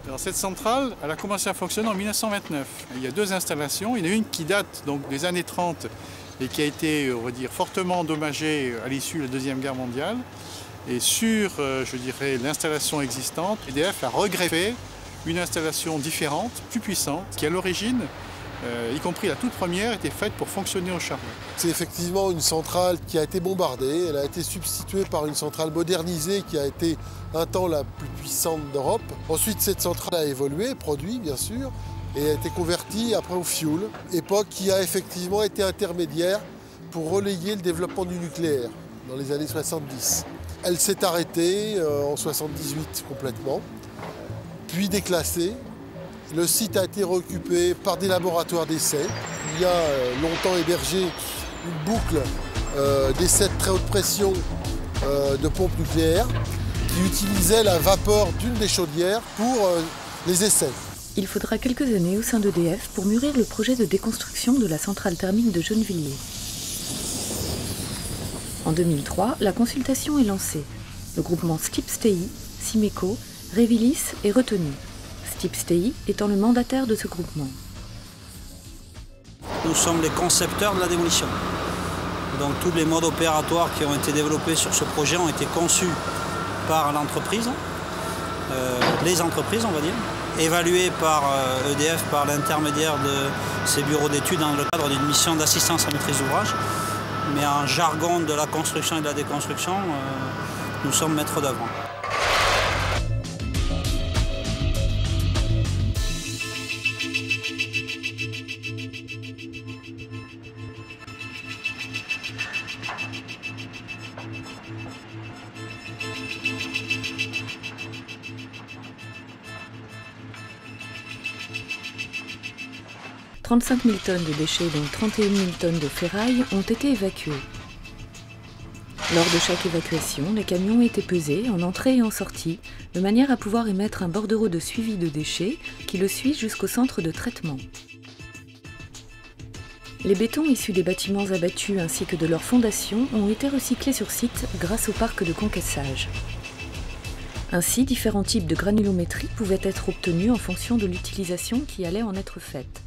Alors cette centrale, elle a commencé à fonctionner en 1929. Il y a deux installations. Il y en a une qui date donc des années 30 et qui a été, on va dire, fortement endommagée à l'issue de la Deuxième Guerre mondiale. Et sur, je dirais, l'installation existante, EDF a regreffé une installation différente, plus puissante, qui à l'origine, y compris la toute première, était faite pour fonctionner au charbon. C'est effectivement une centrale qui a été bombardée. Elle a été substituée par une centrale modernisée qui a été un temps la plus puissante d'Europe. Ensuite, cette centrale a évolué, produit bien sûr, et a été convertie après au fioul, époque qui a effectivement été intermédiaire pour relayer le développement du nucléaire dans les années 70. Elle s'est arrêtée en 78 complètement, puis déclassée. Le site a été réoccupé par des laboratoires d'essais. Il y a longtemps hébergé une boucle d'essais de très haute pression de pompes nucléaires qui utilisait la vapeur d'une des chaudières pour les essais. Il faudra quelques années au sein d'EDF pour mûrir le projet de déconstruction de la centrale thermique de Gennevilliers. En 2003, la consultation est lancée. Le groupement STIPSTI, Simeco, Revilis est retenu. STIPSTI étant le mandataire de ce groupement. Nous sommes les concepteurs de la démolition. Donc tous les modes opératoires qui ont été développés sur ce projet ont été conçus par l'entreprise, les entreprises on va dire, évalués par EDF par l'intermédiaire de ses bureaux d'études dans le cadre d'une mission d'assistance à maîtrise d'ouvrage. Mais en jargon de la construction et de la déconstruction, nous sommes maîtres d'œuvre. 35 000 tonnes de déchets, dont 31 000 tonnes de ferraille, ont été évacuées. Lors de chaque évacuation, les camions étaient pesés en entrée et en sortie, de manière à pouvoir émettre un bordereau de suivi de déchets qui le suit jusqu'au centre de traitement. Les bétons issus des bâtiments abattus ainsi que de leurs fondations ont été recyclés sur site grâce au parc de concassage. Ainsi, différents types de granulométrie pouvaient être obtenus en fonction de l'utilisation qui allait en être faite.